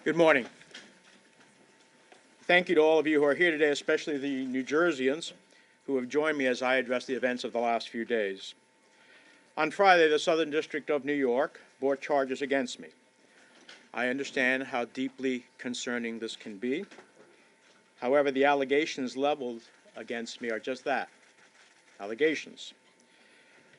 Good morning. Thank you to all of you who are here today, especially the New Jerseyans who have joined me as I address the events of the last few days. On Friday, the Southern District of New York brought charges against me. I understand how deeply concerning this can be. However, the allegations leveled against me are just that, allegations.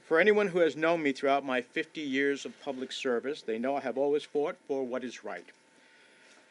For anyone who has known me throughout my 50 years of public service, they know I have always fought for what is right.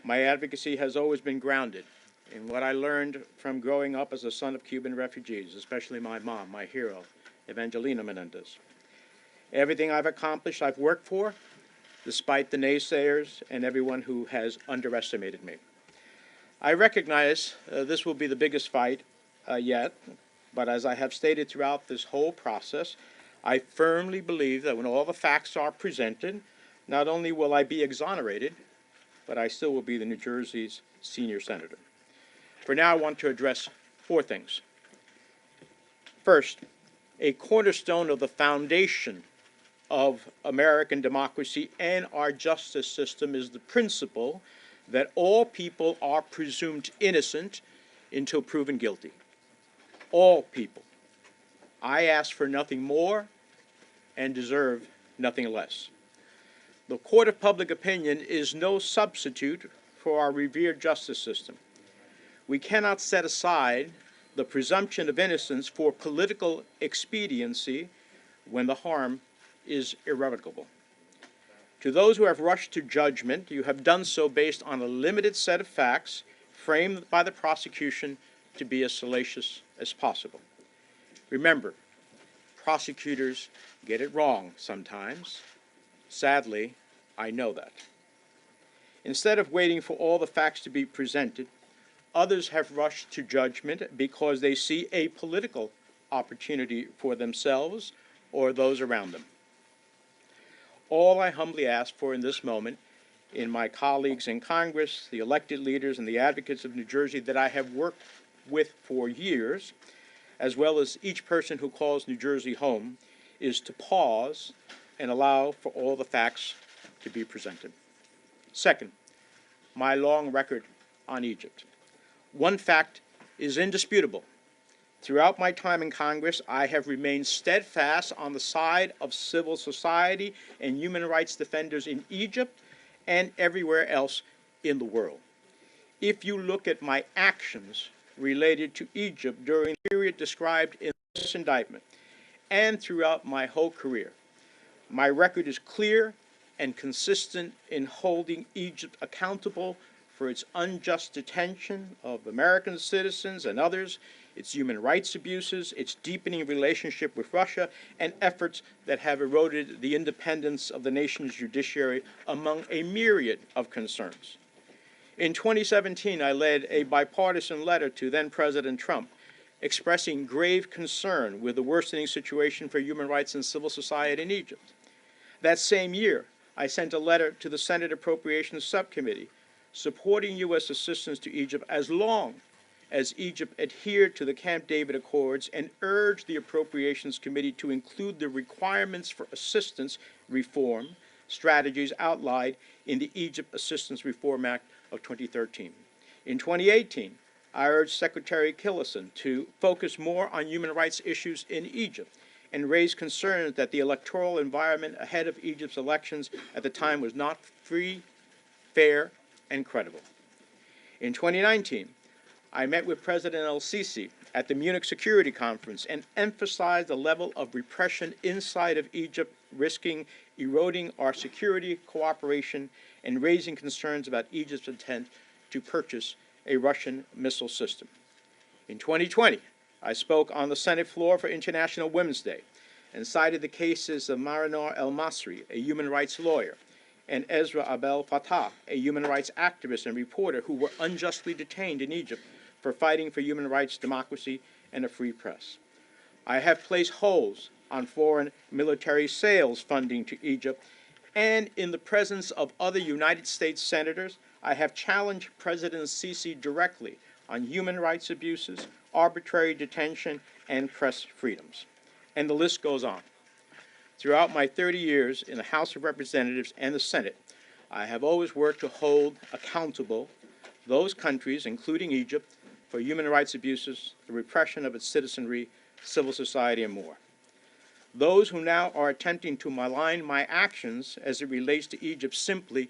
My advocacy has always been grounded in what I learned from growing up as a son of Cuban refugees, especially my mom, my hero, Evangelina Menendez. Everything I've accomplished, I've worked for, despite the naysayers and everyone who has underestimated me. I recognize this will be the biggest fight yet, but as I have stated throughout this whole process, I firmly believe that when all the facts are presented, not only will I be exonerated, but I still will be the New Jersey's senior senator. For now, I want to address four things. First, a cornerstone of the foundation of American democracy and our justice system is the principle that all people are presumed innocent until proven guilty. All people. I ask for nothing more and deserve nothing less. The court of public opinion is no substitute for our revered justice system. We cannot set aside the presumption of innocence for political expediency when the harm is irrevocable. To those who have rushed to judgment, you have done so based on a limited set of facts framed by the prosecution to be as salacious as possible. Remember, prosecutors get it wrong sometimes. Sadly, I know that. Instead of waiting for all the facts to be presented, others have rushed to judgment because they see a political opportunity for themselves or those around them. All I humbly ask for in this moment, in my colleagues in Congress, the elected leaders, and the advocates of New Jersey that I have worked with for years, as well as each person who calls New Jersey home, is to pause and allow for all the facts to be presented. Second, my long record on Egypt. One fact is indisputable. Throughout my time in Congress, I have remained steadfast on the side of civil society and human rights defenders in Egypt and everywhere else in the world. If you look at my actions related to Egypt during the period described in this indictment and throughout my whole career, my record is clear and consistent in holding Egypt accountable for its unjust detention of American citizens and others, its human rights abuses, its deepening relationship with Russia, and efforts that have eroded the independence of the nation's judiciary, among a myriad of concerns. In 2017, I led a bipartisan letter to then-President Trump expressing grave concern with the worsening situation for human rights and civil society in Egypt. That same year, I sent a letter to the Senate Appropriations Subcommittee supporting U.S. assistance to Egypt as long as Egypt adhered to the Camp David Accords and urged the Appropriations Committee to include the requirements for assistance reform strategies outlined in the Egypt Assistance Reform Act of 2013. In 2018, I urged Secretary Tillerson to focus more on human rights issues in Egypt and raised concerns that the electoral environment ahead of Egypt's elections at the time was not free, fair, and credible. In 2019, I met with President el-Sisi at the Munich Security Conference and emphasized the level of repression inside of Egypt, risking eroding our security cooperation and raising concerns about Egypt's intent to purchase a Russian missile system. In 2020, I spoke on the Senate floor for International Women's Day and cited the cases of Marinor El-Masri, a human rights lawyer, and Ezra Abdel Fattah, a human rights activist and reporter who were unjustly detained in Egypt for fighting for human rights, democracy, and a free press. I have placed holds on foreign military sales funding to Egypt, and in the presence of other United States senators, I have challenged President Sisi directly on human rights abuses, arbitrary detention, and press freedoms. And the list goes on. Throughout my 30 years in the House of Representatives and the Senate, I have always worked to hold accountable those countries, including Egypt, for human rights abuses, the repression of its citizenry, civil society, and more. Those who now are attempting to malign my actions as it relates to Egypt simply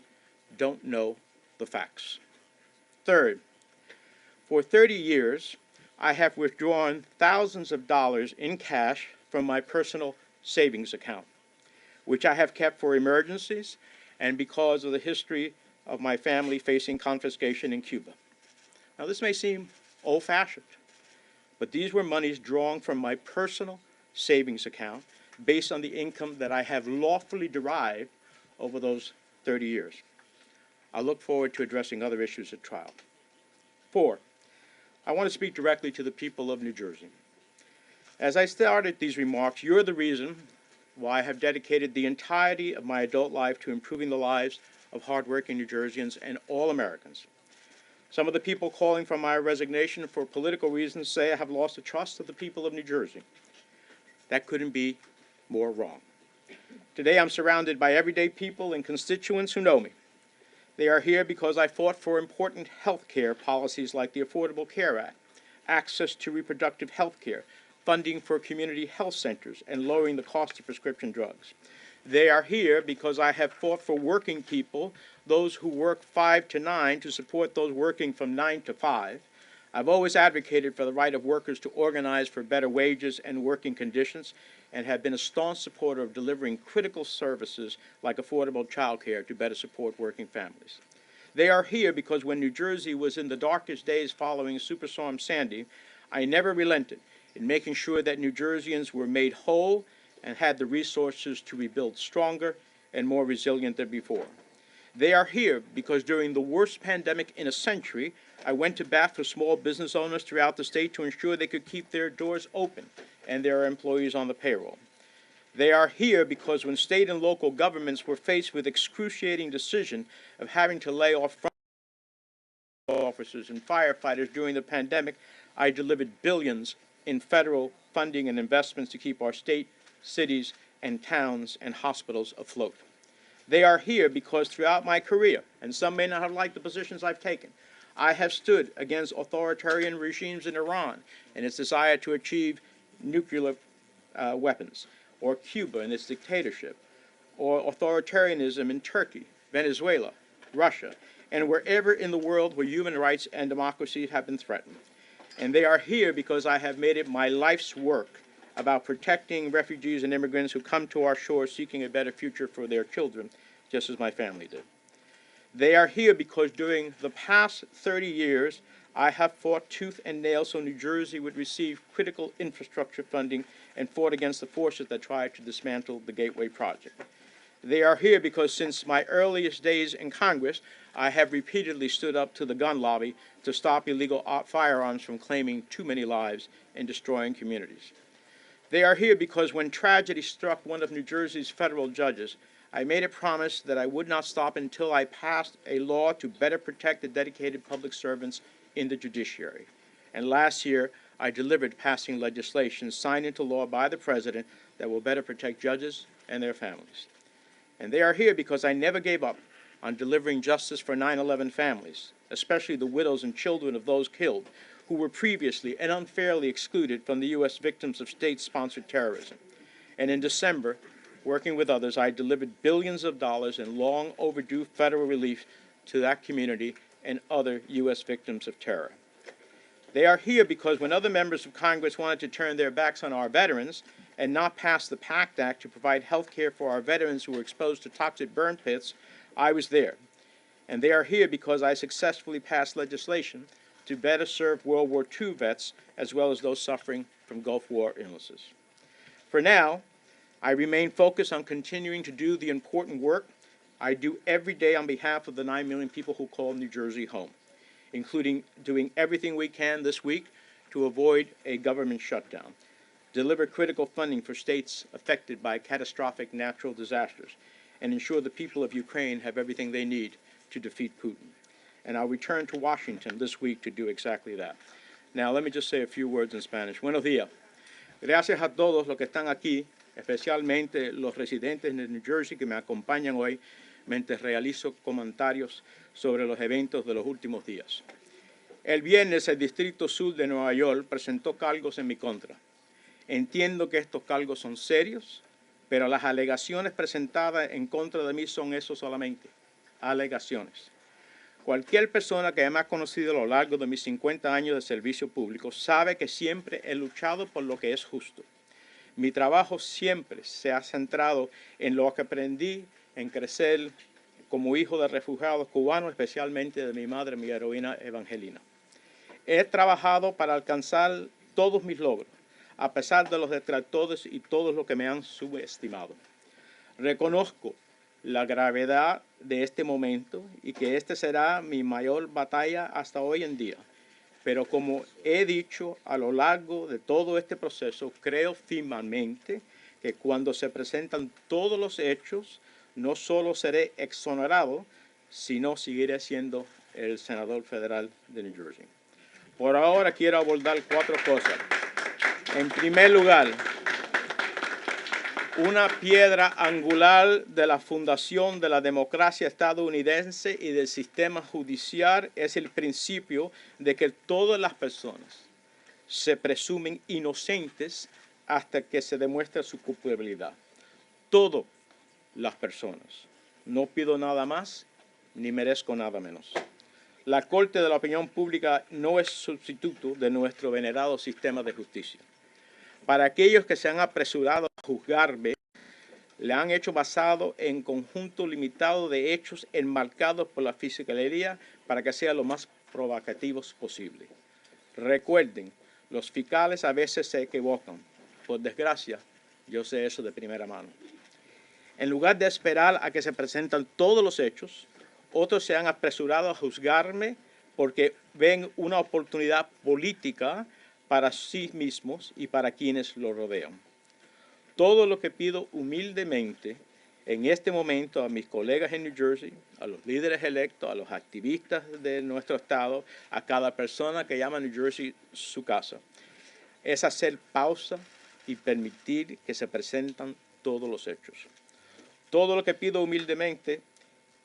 don't know the facts. Third, for 30 years, I have withdrawn thousands of dollars in cash from my personal savings account, which I have kept for emergencies and because of the history of my family facing confiscation in Cuba. Now, this may seem old-fashioned, but these were monies drawn from my personal savings account based on the income that I have lawfully derived over those 30 years. I look forward to addressing other issues at trial. 4, I want to speak directly to the people of New Jersey. As I started these remarks, you're the reason why I have dedicated the entirety of my adult life to improving the lives of hardworking New Jerseyans and all Americans. Some of the people calling for my resignation for political reasons say I have lost the trust of the people of New Jersey. That couldn't be more wrong. Today I'm surrounded by everyday people and constituents who know me. They are here because I fought for important health care policies like the Affordable Care Act, access to reproductive health care, funding for community health centers, and lowering the cost of prescription drugs. They are here because I have fought for working people, those who work 5 to 9, to support those working from 9 to 5. I've always advocated for the right of workers to organize for better wages and working conditions, and have been a staunch supporter of delivering critical services like affordable child care to better support working families. They are here because when New Jersey was in the darkest days following Superstorm Sandy, I never relented in making sure that New Jerseyans were made whole and had the resources to rebuild stronger and more resilient than before. They are here because during the worst pandemic in a century, I went to bat for small business owners throughout the state to ensure they could keep their doors open and their employees on the payroll. They are here because when state and local governments were faced with excruciating decision of having to lay off front officers and firefighters during the pandemic, I delivered billions in federal funding and investments to keep our state, cities, and towns and hospitals afloat. They are here because throughout my career, and some may not have liked the positions I've taken, I have stood against authoritarian regimes in Iran and its desire to achieve nuclear weapons, or Cuba and its dictatorship, or authoritarianism in Turkey, Venezuela, Russia, and wherever in the world where human rights and democracy have been threatened. And they are here because I have made it my life's work about protecting refugees and immigrants who come to our shores seeking a better future for their children, just as my family did. They are here because during the past 30 years, I have fought tooth and nail so New Jersey would receive critical infrastructure funding and fought against the forces that tried to dismantle the Gateway Project. They are here because since my earliest days in Congress, I have repeatedly stood up to the gun lobby to stop illegal firearms from claiming too many lives and destroying communities. They are here because when tragedy struck one of New Jersey's federal judges, I made a promise that I would not stop until I passed a law to better protect the dedicated public servants in the judiciary. And last year, I delivered passing legislation signed into law by the President that will better protect judges and their families. And they are here because I never gave up on delivering justice for 9/11 families, especially the widows and children of those killed who were previously and unfairly excluded from the U.S. victims of state-sponsored terrorism. And in December, working with others, I delivered billions of dollars in long overdue federal relief to that community and other U.S. victims of terror. They are here because when other members of Congress wanted to turn their backs on our veterans and not pass the PACT Act to provide health care for our veterans who were exposed to toxic burn pits, I was there. And they are here because I successfully passed legislation to better serve World War II vets as well as those suffering from Gulf War illnesses. For now, I remain focused on continuing to do the important work I do every day on behalf of the 9 million people who call New Jersey home, including doing everything we can this week to avoid a government shutdown, deliver critical funding for states affected by catastrophic natural disasters, and ensure the people of Ukraine have everything they need to defeat Putin. And I'll return to Washington this week to do exactly that. Now, let me just say a few words in Spanish. Buenos días. Gracias a todos los que están aquí, especialmente los residentes de New Jersey que me acompañan hoy. mientras realizo comentarios sobre los eventos de los últimos días. El viernes, el Distrito Sur de Nueva York presentó cargos en mi contra. Entiendo que estos cargos son serios, pero las alegaciones presentadas en contra de mí son eso solamente, alegaciones. Cualquier persona que me ha conocido a lo largo de mis 50 años de servicio público sabe que siempre he luchado por lo que es justo. Mi trabajo siempre se ha centrado en lo que aprendí en crecer como hijo de refugiados cubanos, especialmente de mi madre, mi heroína Evangelina. He trabajado para alcanzar todos mis logros, a pesar de los detractores y todos los que me han subestimado. Reconozco la gravedad de este momento y que esta será mi mayor batalla hasta hoy en día. Pero como he dicho a lo largo de todo este proceso, creo firmemente que cuando se presentan todos los hechos, no solo seré exonerado, sino seguiré siendo el senador federal de New Jersey. Por ahora quiero abordar 4 cosas. En primer lugar, una piedra angular de la fundación de la democracia estadounidense y del sistema judicial es el principio de que todas las personas se presumen inocentes hasta que se demuestre su culpabilidad. Todas las personas. No pido nada más ni merezco nada menos. La Corte de la Opinión Pública no es sustituto de nuestro venerado sistema de justicia. Para aquellos que se han apresurado a juzgarme, le han hecho basado en conjunto limitado de hechos enmarcados por la fiscalía para que sean lo más provocativos posible. Recuerden, los fiscales a veces se equivocan. Por desgracia, yo sé eso de primera mano. En lugar de esperar a que se presentan todos los hechos, otros se han apresurado a juzgarme porque ven una oportunidad política para sí mismos y para quienes los rodean. Todo lo que pido humildemente en este momento a mis colegas en New Jersey, a los líderes electos, a los activistas de nuestro estado, a cada persona que llama a New Jersey su casa, es hacer pausa y permitir que se presentan todos los hechos. Todo lo que pido humildemente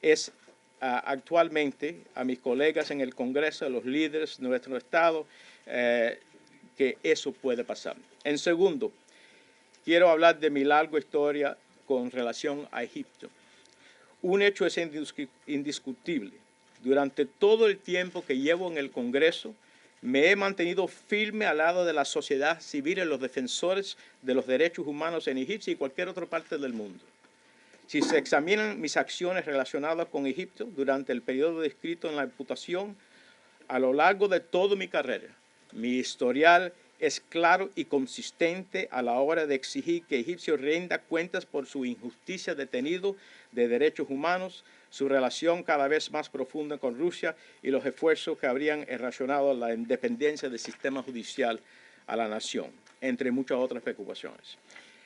es actualmente a mis colegas en el Congreso, a los líderes de nuestro estado, que eso puede pasar. En segundo, quiero hablar de mi larga historia con relación a Egipto. Un hecho es indiscutible. Durante todo el tiempo que llevo en el Congreso, me he mantenido firme al lado de la sociedad civil y los defensores de los derechos humanos en Egipto y cualquier otra parte del mundo. Si se examinan mis acciones relacionadas con Egipto durante el periodo descrito en la imputación, a lo largo de toda mi carrera, mi historial es claro y consistente a la hora de exigir que Egipto rinda cuentas por su injusticia detenido de derechos humanos, su relación cada vez más profunda con Rusia y los esfuerzos que habrían erosionado la independencia del sistema judicial a la nación, entre muchas otras preocupaciones.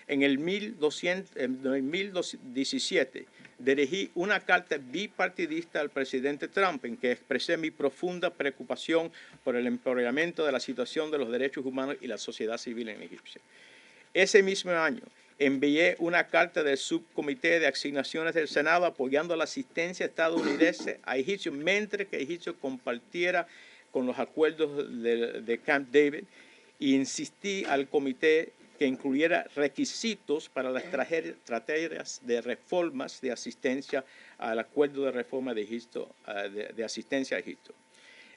En el 2017 dirigí una carta bipartidista al presidente Trump en que expresé mi profunda preocupación por el empeoramiento de la situación de los derechos humanos y la sociedad civil en Egipto. Ese mismo año envié una carta del subcomité de asignaciones del Senado apoyando la asistencia estadounidense a Egipto mientras que Egipto compartiera con los acuerdos de Camp David e insistí al comité que incluyera requisitos para las estrategias de reformas de asistencia al acuerdo de reforma de Egipto, de asistencia a Egipto.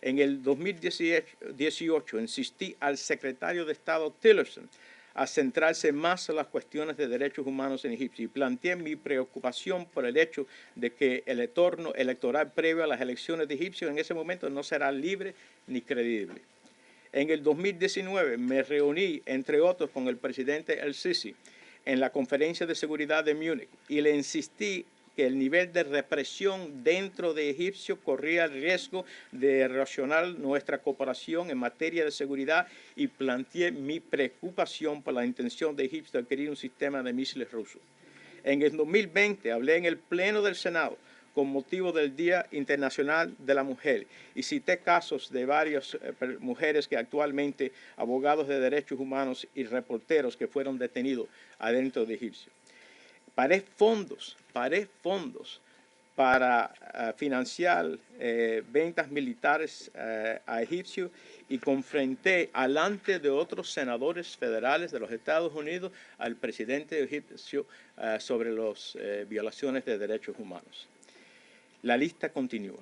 En el 2018 insistí al secretario de Estado Tillerson a centrarse más en las cuestiones de derechos humanos en Egipto y planteé mi preocupación por el hecho de que el entorno electoral previo a las elecciones de Egipto en ese momento no será libre ni creíble. En el 2019 me reuní, entre otros, con el presidente el-Sisi en la Conferencia de Seguridad de Múnich y le insistí que el nivel de represión dentro de Egipto corría el riesgo de erosionar nuestra cooperación en materia de seguridad y planteé mi preocupación por la intención de Egipto de adquirir un sistema de misiles rusos. En el 2020 hablé en el Pleno del Senado con motivo del Día Internacional de la Mujer y cité casos de varias mujeres que actualmente, abogados de derechos humanos y reporteros que fueron detenidos adentro de Egipto. Paré fondos para financiar ventas militares a egipcios y confronté delante de otros senadores federales de los Estados Unidos al presidente egipcio sobre las violaciones de derechos humanos. La lista continúa.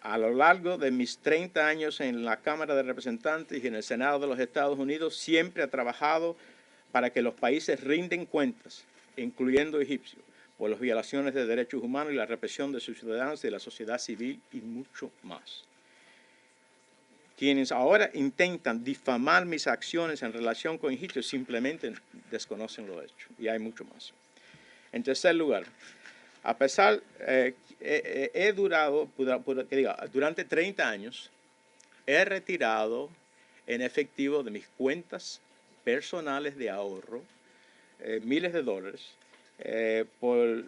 A lo largo de mis 30 años en la Cámara de Representantes y en el Senado de los Estados Unidos, siempre he trabajado para que los países rinden cuentas, incluyendo egipcios, por las violaciones de derechos humanos y la represión de sus ciudadanos, de la sociedad civil y mucho más. Quienes ahora intentan difamar mis acciones en relación con Egipto simplemente desconocen lo hecho, y hay mucho más. En tercer lugar, a pesar, durante 30 años, he retirado en efectivo de mis cuentas personales de ahorro miles de dólares por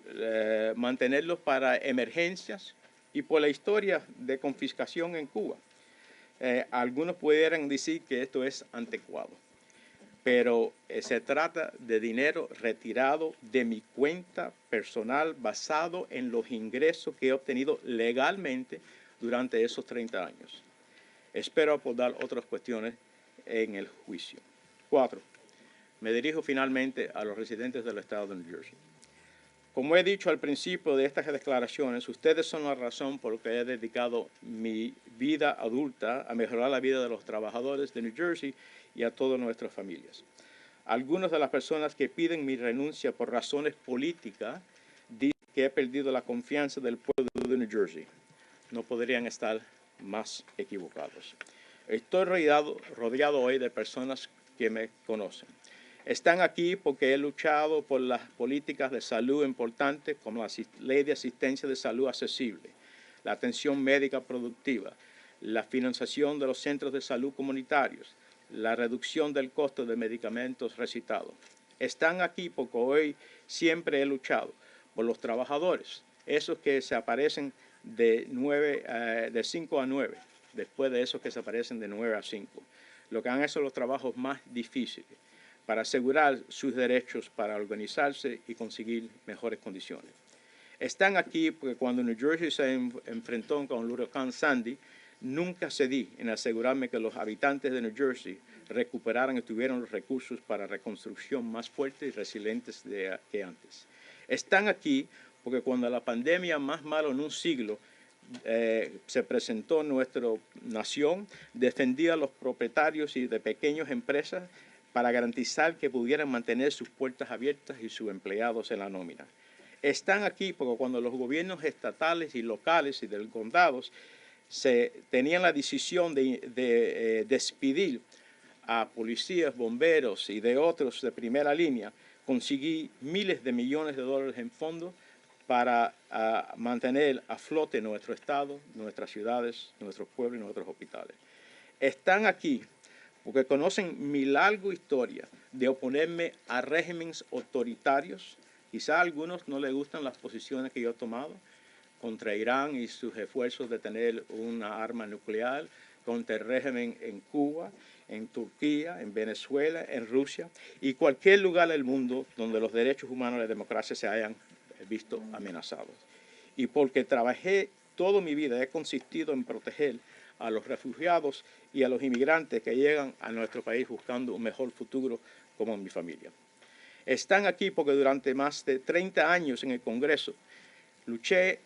mantenerlos para emergencias y por la historia de confiscación en Cuba. Algunos pudieran decir que esto es anticuado, pero se trata de dinero retirado de mi cuenta personal basado en los ingresos que he obtenido legalmente durante esos 30 años. Espero abordar otras cuestiones en el juicio. 4. Me dirijo finalmente a los residentes del estado de New Jersey. Como he dicho al principio de estas declaraciones, ustedes son la razón por la que he dedicado mi vida adulta a mejorar la vida de los trabajadores de New Jersey y a todas nuestras familias. Algunas de las personas que piden mi renuncia por razones políticas dicen que he perdido la confianza del pueblo de New Jersey. No podrían estar más equivocados. Estoy rodeado hoy de personas que me conocen. Están aquí porque he luchado por las políticas de salud importantes como la ley de asistencia de salud accesible, la atención médica productiva, la financiación de los centros de salud comunitarios, la reducción del costo de medicamentos recetados. Están aquí porque hoy siempre he luchado por los trabajadores, esos que se aparecen de 5 a 9, después de esos que se aparecen de 9 a 5, lo que han hecho los trabajos más difíciles, para asegurar sus derechos, para organizarse y conseguir mejores condiciones. Están aquí porque cuando New Jersey se enfrentó con el huracán Sandy, nunca cedí en asegurarme que los habitantes de New Jersey recuperaran y tuvieran los recursos para reconstrucción más fuertes y resilientes que antes. Están aquí porque cuando la pandemia más mala en un siglo se presentó en nuestra nación, defendía a los propietarios y de pequeñas empresas para garantizar que pudieran mantener sus puertas abiertas y sus empleados en la nómina. Están aquí porque cuando los gobiernos estatales y locales y del condados tenían la decisión de despedir a policías, bomberos y de otros de primera línea, conseguí miles de millones de dólares en fondos para mantener a flote nuestro estado, nuestras ciudades, nuestros pueblos y nuestros hospitales. Están aquí porque conocen mi larga historia de oponerme a regímenes autoritarios. Quizá a algunos no les gustan las posiciones que yo he tomado contra Irán y sus esfuerzos de tener una arma nuclear, contra el régimen en Cuba, en Turquía, en Venezuela, en Rusia y cualquier lugar del mundo donde los derechos humanos y la democracia se hayan visto amenazados. Y porque trabajé toda mi vida, he consistido en proteger a los refugiados y a los inmigrantes que llegan a nuestro país buscando un mejor futuro como mi familia. Están aquí porque durante más de 30 años en el Congreso luché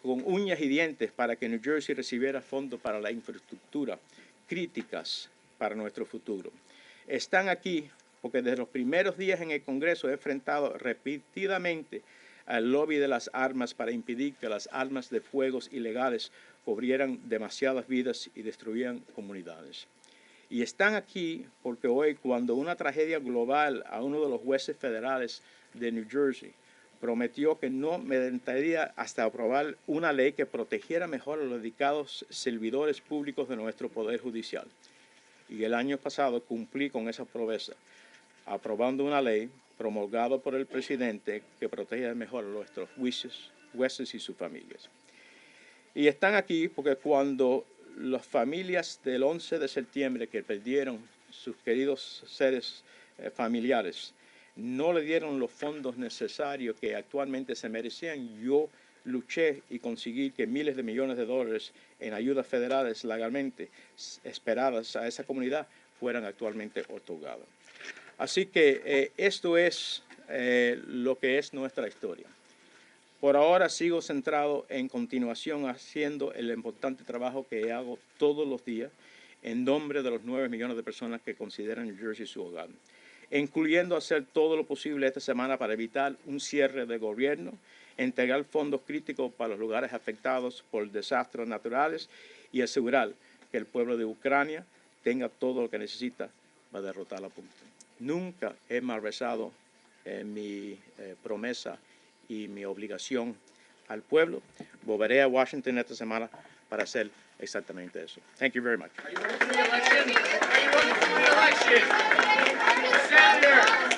con uñas y dientes para que New Jersey recibiera fondos para la infraestructura críticas para nuestro futuro. Están aquí porque desde los primeros días en el Congreso he enfrentado repetidamente al lobby de las armas para impedir que las armas de fuego ilegales cubrieran demasiadas vidas y destruían comunidades. Y están aquí porque hoy, cuando una tragedia global a uno de los jueces federales de New Jersey prometió que no me detendría hasta aprobar una ley que protegiera mejor a los dedicados servidores públicos de nuestro Poder Judicial. Y el año pasado cumplí con esa promesa, aprobando una ley promulgada por el presidente que protege mejor a nuestros jueces y sus familias. Y están aquí porque cuando las familias del 11 de septiembre que perdieron sus queridos seres familiares no le dieron los fondos necesarios que actualmente se merecían, yo luché y conseguí que miles de millones de dólares en ayudas federales legalmente esperadas a esa comunidad fueran actualmente otorgadas. Así que esto es lo que es nuestra historia. Por ahora sigo centrado en continuación haciendo el importante trabajo que hago todos los días en nombre de los 9 millones de personas que consideran New Jersey su hogar, incluyendo hacer todo lo posible esta semana para evitar un cierre de gobierno, entregar fondos críticos para los lugares afectados por desastres naturales y asegurar que el pueblo de Ucrania tenga todo lo que necesita para derrotar a Putin. Nunca he malversado mi promesa y mi obligación al pueblo. Volveré a Washington esta semana para hacer exactamente eso. Thank you very much. Are you running for the election? Are you running for the election? Senator!